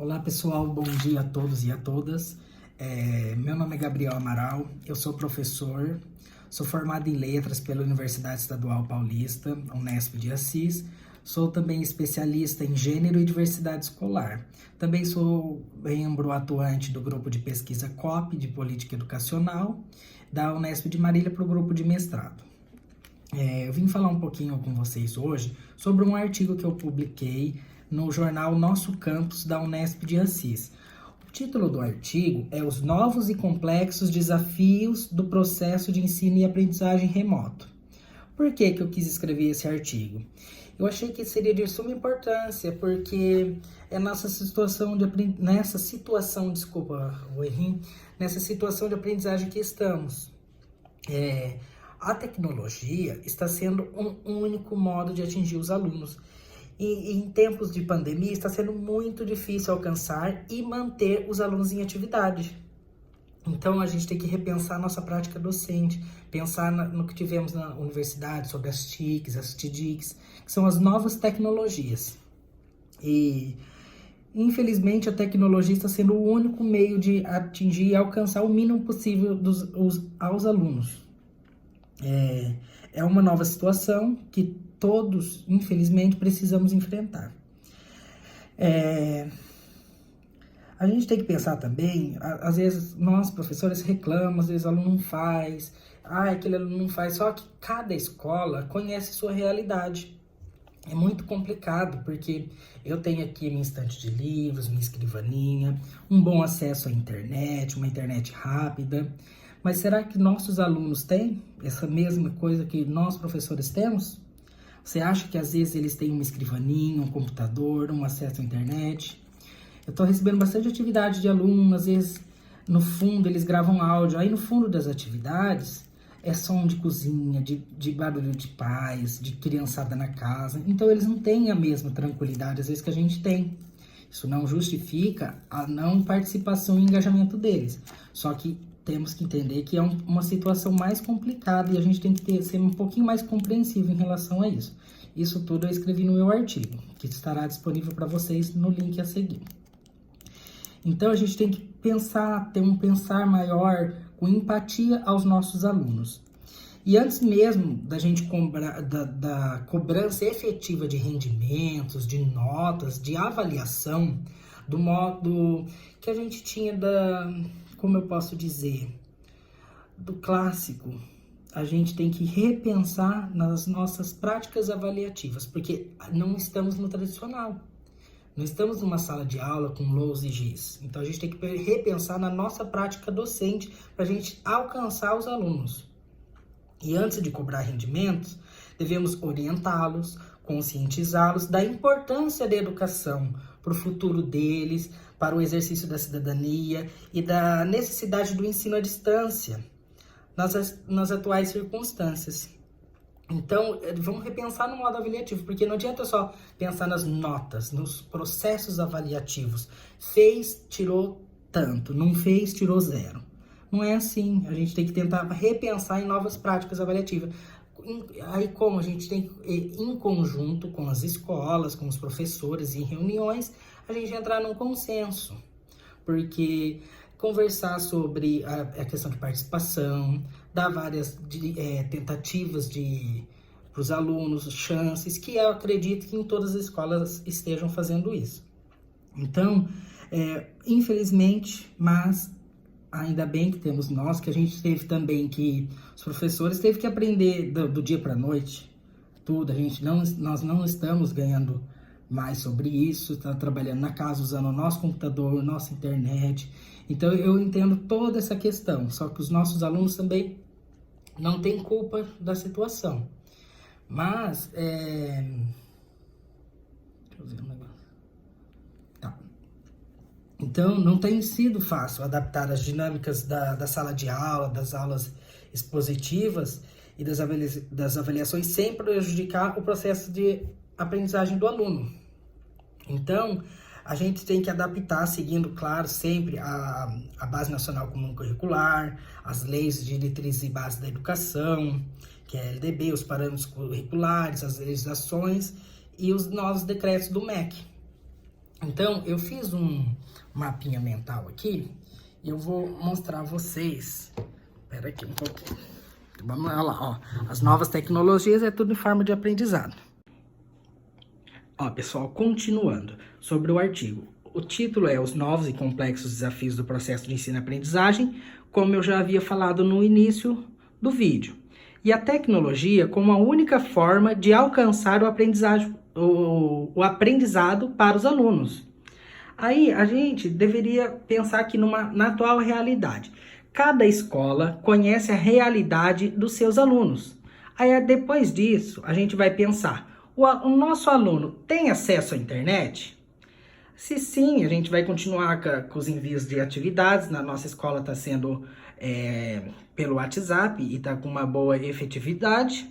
Olá pessoal, bom dia a todos e a todas. Meu nome é Gabriel Amaral, eu sou professor, sou formado em letras pela Universidade Estadual Paulista, Unesp de Assis. Sou também especialista em gênero e diversidade escolar. Também sou membro atuante do grupo de pesquisa COP, de Política Educacional, da Unesp de Marília para o grupo de mestrado. Eu vim falar um pouquinho com vocês hoje sobre um artigo que eu publiquei no jornal Nosso Campus da Unesp de Assis. O título do artigo é Os Novos e Complexos Desafios do Processo de Ensino e Aprendizagem Remoto. Por que eu quis escrever esse artigo? Eu achei que seria de suma importância, porque é nessa situação de aprendizagem que estamos. A tecnologia está sendo um único modo de atingir os alunos. E em tempos de pandemia está sendo muito difícil alcançar e manter os alunos em atividade. Então a gente tem que repensar a nossa prática docente, pensar no que tivemos na universidade, sobre as TICs, as TDICs, que são as novas tecnologias. E infelizmente a tecnologia está sendo o único meio de atingir e alcançar o mínimo possível aos alunos. É uma nova situação que todos, infelizmente, precisamos enfrentar. A gente tem que pensar também, às vezes nós, professores, reclamamos, às vezes o aluno não faz, aquele aluno não faz, só que cada escola conhece sua realidade. É muito complicado, porque eu tenho aqui minha estante de livros, minha escrivaninha, um bom acesso à internet, uma internet rápida. Mas será que nossos alunos têm essa mesma coisa que nós, professores, temos? Você acha que às vezes eles têm uma escrivaninha, um computador, um acesso à internet? Eu estou recebendo bastante atividade de alunos, às vezes no fundo eles gravam áudio, aí no fundo das atividades é som de cozinha, de barulho de pais, de criançada na casa, então eles não têm a mesma tranquilidade às vezes que a gente tem. Isso não justifica a não participação e engajamento deles, só que temos que entender que é uma situação mais complicada e a gente tem que ser um pouquinho mais compreensivo em relação a isso. Isso tudo eu escrevi no meu artigo, que estará disponível para vocês no link a seguir. Então a gente tem que ter um pensar maior com empatia aos nossos alunos. E antes mesmo da gente da cobrança efetiva de rendimentos, de notas, de avaliação, do modo que a gente tinha como eu posso dizer, do clássico, a gente tem que repensar nas nossas práticas avaliativas, porque não estamos no tradicional. Não estamos numa sala de aula com lousa e giz. Então a gente tem que repensar na nossa prática docente para a gente alcançar os alunos. E antes de cobrar rendimentos, devemos orientá-los, conscientizá-los da importância da educação para o futuro deles, para o exercício da cidadania e da necessidade do ensino à distância nas atuais circunstâncias. Então, vamos repensar no modo avaliativo, porque não adianta só pensar nas notas, nos processos avaliativos. Fez, tirou tanto, não fez, tirou 0. Não é assim, a gente tem que tentar repensar em novas práticas avaliativas. Aí como a gente tem que, em conjunto com as escolas, com os professores, em reuniões, a gente entrar num consenso. Porque conversar sobre a questão de participação, dar várias tentativas para os alunos, chances, que eu acredito que em todas as escolas estejam fazendo isso. Então, infelizmente, mas ainda bem que temos nós, que a gente teve também que os professores teve que aprender do dia para a noite, tudo. Nós não estamos ganhando mais sobre isso, está trabalhando na casa, usando o nosso computador, nossa internet. Então eu entendo toda essa questão, só que os nossos alunos também não têm culpa da situação. Mas, deixa eu ver um negócio. Tá. Então, não tem sido fácil adaptar as dinâmicas da sala de aula, das aulas expositivas e das avaliações sem prejudicar o processo de aprendizagem do aluno. Então, a gente tem que adaptar, seguindo, claro, sempre a Base Nacional Comum Curricular, as leis de diretrizes e bases da educação, que é a LDB, os parâmetros curriculares, as legislações e os novos decretos do MEC. Então, eu fiz um mapinha mental aqui e eu vou mostrar a vocês. Espera aqui um pouquinho. Vamos lá, ó. As novas tecnologias é tudo em forma de aprendizado. Ó, pessoal, continuando sobre o artigo. O título é Os Novos e Complexos Desafios do Processo de Ensino e Aprendizagem, como eu já havia falado no início do vídeo. E a tecnologia como a única forma de alcançar o aprendizado para os alunos. Aí a gente deveria pensar aqui na atual realidade. Cada escola conhece a realidade dos seus alunos. Aí depois disso a gente vai pensar, o nosso aluno tem acesso à internet? Se sim, a gente vai continuar com os envios de atividades. Na nossa escola está sendo pelo WhatsApp e está com uma boa efetividade.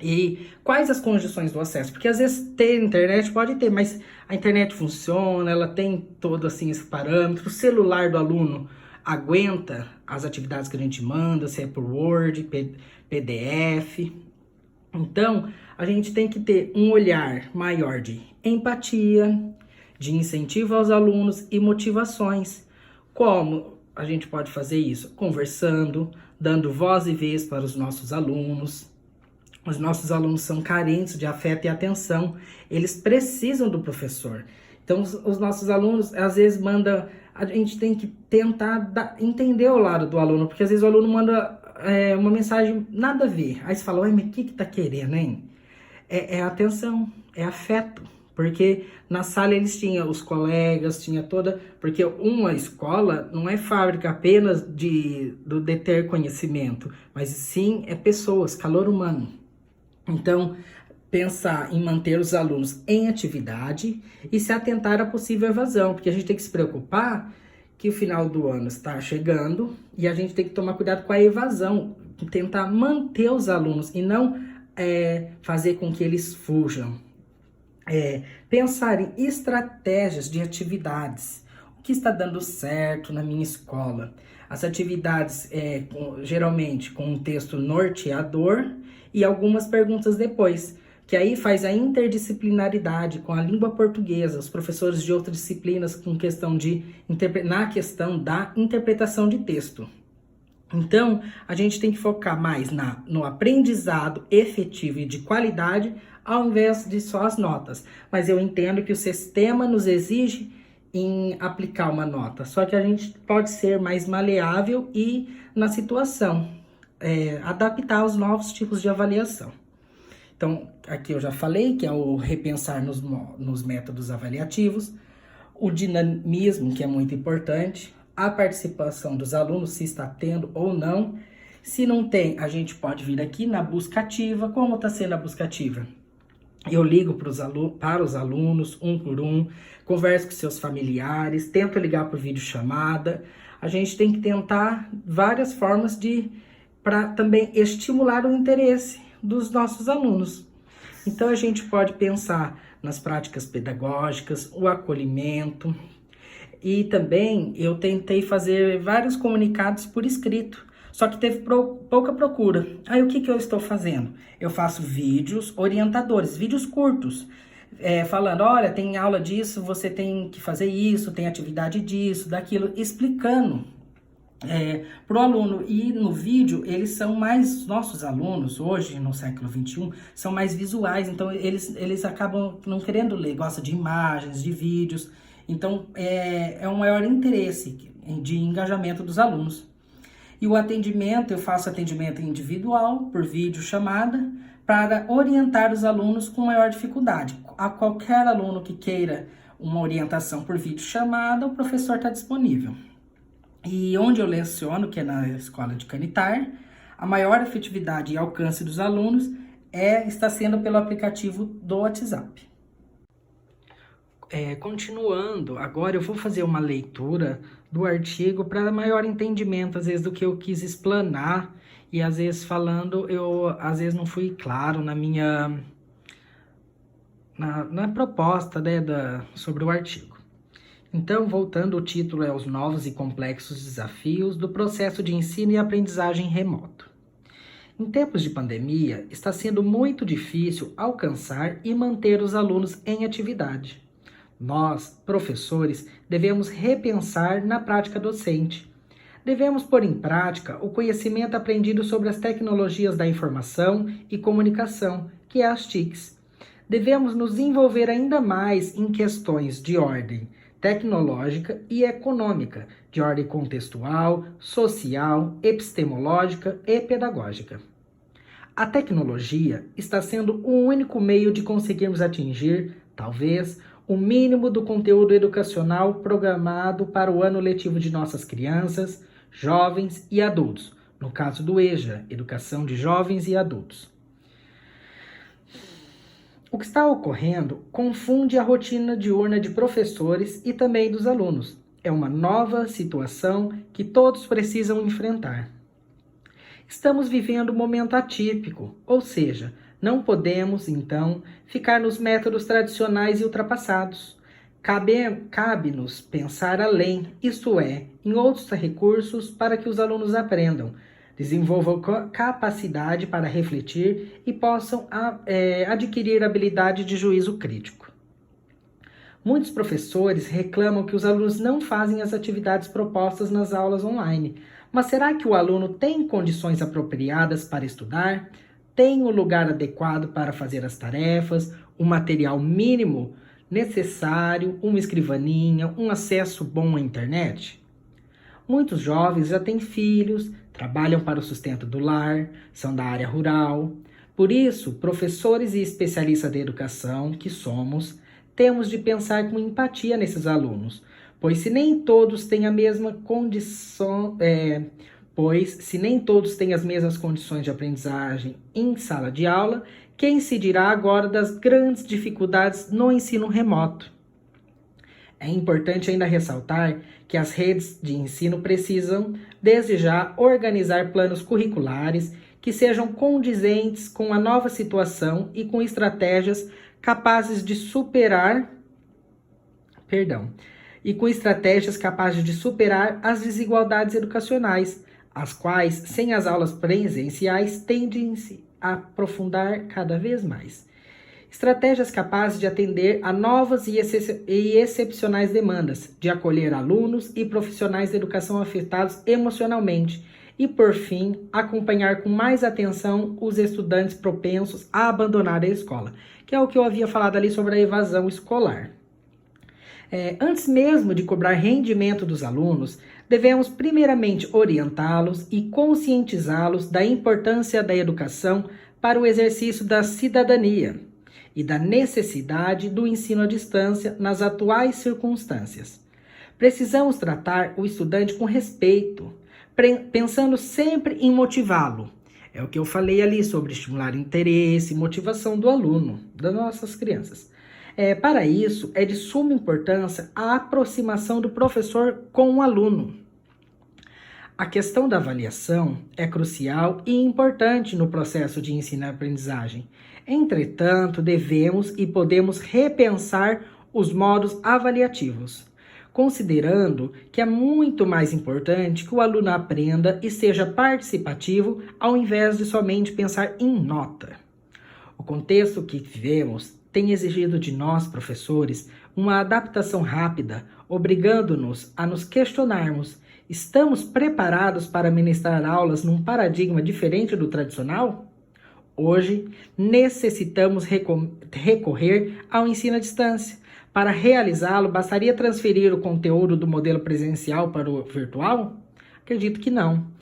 E quais as condições do acesso? Porque às vezes ter internet pode ter, mas a internet funciona, ela tem todo assim esse parâmetro. O celular do aluno aguenta as atividades que a gente manda, se é por Word, PDF. Então, a gente tem que ter um olhar maior de empatia, de incentivo aos alunos e motivações. Como a gente pode fazer isso? Conversando, dando voz e vez para os nossos alunos. Os nossos alunos são carentes de afeto e atenção, eles precisam do professor. Então, os nossos alunos, às vezes, a gente tem que tentar entender o lado do aluno, porque às vezes o aluno manda uma mensagem nada a ver. Aí você fala, mas o que tá querendo, hein? É atenção, é afeto. Porque na sala eles tinham os colegas, tinha toda... Porque uma escola não é fábrica apenas de ter conhecimento, mas sim é pessoas, calor humano. Então, pensar em manter os alunos em atividade e se atentar à possível evasão, porque a gente tem que se preocupar que o final do ano está chegando e a gente tem que tomar cuidado com a evasão, tentar manter os alunos e não fazer com que eles fujam. Pensar em estratégias de atividades. O que está dando certo na minha escola? As atividades, geralmente, com um texto norteador e algumas perguntas depois, que aí faz a interdisciplinaridade com a língua portuguesa, os professores de outras disciplinas na questão da interpretação de texto. Então, a gente tem que focar mais no aprendizado efetivo e de qualidade, ao invés de só as notas. Mas eu entendo que o sistema nos exige em aplicar uma nota, só que a gente pode ser mais maleável e, na situação, adaptar aos novos tipos de avaliação. Então, aqui eu já falei que é o repensar nos métodos avaliativos, o dinamismo, que é muito importante, a participação dos alunos, se está tendo ou não. Se não tem, a gente pode vir aqui na busca ativa. Como está sendo a busca ativa? Eu ligo para os alunos, um por um, converso com seus familiares, tento ligar por videochamada. A gente tem que tentar várias formas para também estimular o interesse dos nossos alunos. Então, a gente pode pensar nas práticas pedagógicas, o acolhimento. E também eu tentei fazer vários comunicados por escrito, só que teve pouca procura. Aí o que eu estou fazendo? Eu faço vídeos orientadores, vídeos curtos, falando, olha, tem aula disso, você tem que fazer isso, tem atividade disso, daquilo, explicando para o aluno. E no vídeo, nossos alunos, hoje no século XXI, são mais visuais, então eles acabam não querendo ler, gostam de imagens, de vídeos. Então, é um maior interesse de engajamento dos alunos. E o atendimento, eu faço atendimento individual, por videochamada, para orientar os alunos com maior dificuldade. A qualquer aluno que queira uma orientação por videochamada, o professor está disponível. E onde eu leciono, que é na escola de Canitar, a maior efetividade e alcance dos alunos está sendo pelo aplicativo do WhatsApp. Continuando, agora eu vou fazer uma leitura do artigo para maior entendimento, às vezes, do que eu quis explanar, e às vezes falando, às vezes não fui claro na proposta, sobre o artigo. Então, voltando, o título é Os Novos e Complexos Desafios do Processo de Ensino e Aprendizagem Remoto. Em tempos de pandemia, está sendo muito difícil alcançar e manter os alunos em atividade. Nós, professores, devemos repensar na prática docente. Devemos pôr em prática o conhecimento aprendido sobre as tecnologias da informação e comunicação, que é as TICs. Devemos nos envolver ainda mais em questões de ordem tecnológica e econômica, de ordem contextual, social, epistemológica e pedagógica. A tecnologia está sendo o único meio de conseguirmos atingir, talvez, o mínimo do conteúdo educacional programado para o ano letivo de nossas crianças, jovens e adultos, no caso do EJA, Educação de Jovens e Adultos. O que está ocorrendo confunde a rotina diurna de professores e também dos alunos. É uma nova situação que todos precisam enfrentar. Estamos vivendo um momento atípico, ou seja, não podemos, então, ficar nos métodos tradicionais e ultrapassados. Cabe-nos pensar além, isto é, em outros recursos para que os alunos aprendam, desenvolvam capacidade para refletir e possam adquirir habilidade de juízo crítico. Muitos professores reclamam que os alunos não fazem as atividades propostas nas aulas online. Mas será que o aluno tem condições apropriadas para estudar? Tem o lugar adequado para fazer as tarefas? O material mínimo necessário? Uma escrivaninha? Um acesso bom à internet? Muitos jovens já têm filhos, trabalham para o sustento do lar, são da área rural. Por isso, professores e especialistas da educação, que somos, temos de pensar com empatia nesses alunos, pois se nem todos têm as mesmas condições de aprendizagem em sala de aula, quem se dirá agora das grandes dificuldades no ensino remoto? É importante ainda ressaltar que as redes de ensino precisam, desde já, organizar planos curriculares que sejam condizentes com a nova situação e com estratégias capazes de superar as desigualdades educacionais, as quais, sem as aulas presenciais, tendem-se a aprofundar cada vez mais. Estratégias capazes de atender a novas e excepcionais demandas, de acolher alunos e profissionais da educação afetados emocionalmente e, por fim, acompanhar com mais atenção os estudantes propensos a abandonar a escola, que é o que eu havia falado ali sobre a evasão escolar. Antes mesmo de cobrar rendimento dos alunos, devemos primeiramente orientá-los e conscientizá-los da importância da educação para o exercício da cidadania e da necessidade do ensino à distância nas atuais circunstâncias. Precisamos tratar o estudante com respeito, pensando sempre em motivá-lo. É o que eu falei ali sobre estimular interesse e motivação do aluno, das nossas crianças. Para isso, é de suma importância a aproximação do professor com o aluno. A questão da avaliação é crucial e importante no processo de ensino e aprendizagem. Entretanto, devemos e podemos repensar os modos avaliativos, considerando que é muito mais importante que o aluno aprenda e seja participativo ao invés de somente pensar em nota. O contexto que vivemos tem exigido de nós, professores, uma adaptação rápida, obrigando-nos a nos questionarmos: estamos preparados para ministrar aulas num paradigma diferente do tradicional? Hoje, necessitamos recorrer ao ensino à distância. Para realizá-lo, bastaria transferir o conteúdo do modelo presencial para o virtual? Acredito que não.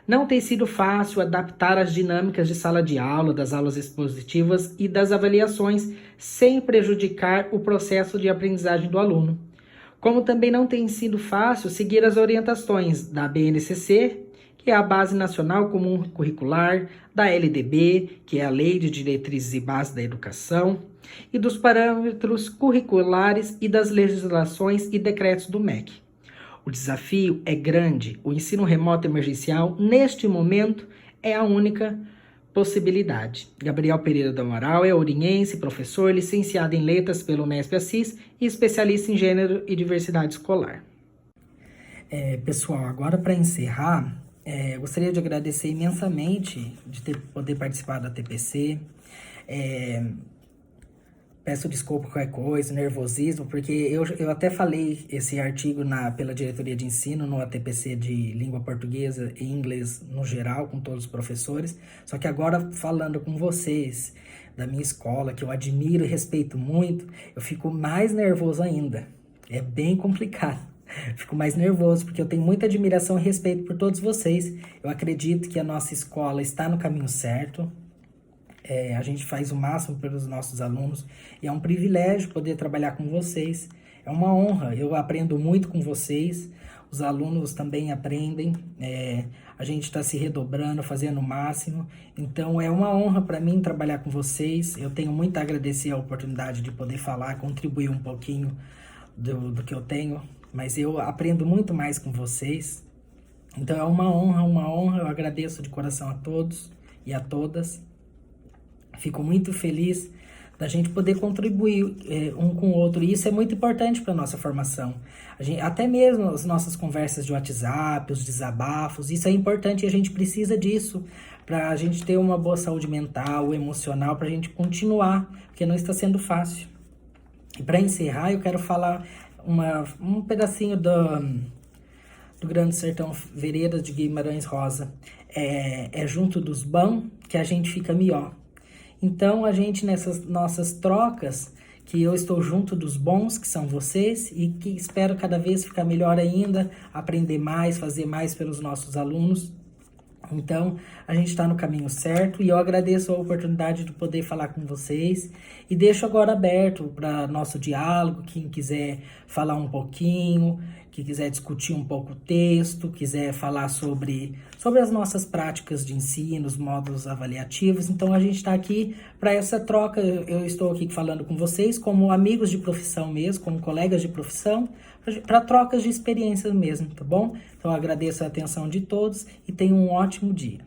Não tem sido fácil adaptar as dinâmicas de sala de aula, das aulas expositivas e das avaliações, sem prejudicar o processo de aprendizagem do aluno. Como também não tem sido fácil seguir as orientações da BNCC, que é a Base Nacional Comum Curricular, da LDB, que é a Lei de Diretrizes e Bases da Educação, e dos parâmetros curriculares e das legislações e decretos do MEC. O desafio é grande. O ensino remoto emergencial, neste momento, é a única possibilidade. Gabriel Pereira do Amaral é oriense, professor, licenciado em Letras pelo Unesp Assis e especialista em Gênero e Diversidade Escolar. Pessoal, agora para encerrar, gostaria de agradecer imensamente de poder participar da TPC. Peço desculpa por qualquer coisa, nervosismo, porque eu até falei esse artigo pela diretoria de ensino, no ATPC de língua portuguesa e inglês no geral, com todos os professores. Só que agora, falando com vocês, da minha escola, que eu admiro e respeito muito, eu fico mais nervoso ainda. É bem complicado. Fico mais nervoso, porque eu tenho muita admiração e respeito por todos vocês. Eu acredito que a nossa escola está no caminho certo. A gente faz o máximo pelos nossos alunos e é um privilégio poder trabalhar com vocês. É uma honra, eu aprendo muito com vocês, os alunos também aprendem, a gente está se redobrando, fazendo o máximo. Então é uma honra para mim trabalhar com vocês. Eu tenho muito a agradecer a oportunidade de poder falar, contribuir um pouquinho do que eu tenho, mas eu aprendo muito mais com vocês. Então é uma honra, eu agradeço de coração a todos e a todas. Fico muito feliz da gente poder contribuir um com o outro. E isso é muito importante para a nossa formação. Até mesmo as nossas conversas de WhatsApp, os desabafos, isso é importante e a gente precisa disso para a gente ter uma boa saúde mental, emocional, para a gente continuar, porque não está sendo fácil. E para encerrar, eu quero falar um pedacinho do Grande Sertão Veredas de Guimarães Rosa. É junto dos bons que a gente fica melhor. Então, a gente, nessas nossas trocas, que eu estou junto dos bons, que são vocês, e que espero cada vez ficar melhor ainda, aprender mais, fazer mais pelos nossos alunos. Então, a gente está no caminho certo e eu agradeço a oportunidade de poder falar com vocês e deixo agora aberto para nosso diálogo, quem quiser falar um pouquinho, que quiser discutir um pouco o texto, quiser falar sobre as nossas práticas de ensino, os módulos avaliativos. Então, a gente está aqui para essa troca. Eu estou aqui falando com vocês como amigos de profissão mesmo, como colegas de profissão, para trocas de experiências mesmo, tá bom? Então, eu agradeço a atenção de todos e tenham um ótimo dia.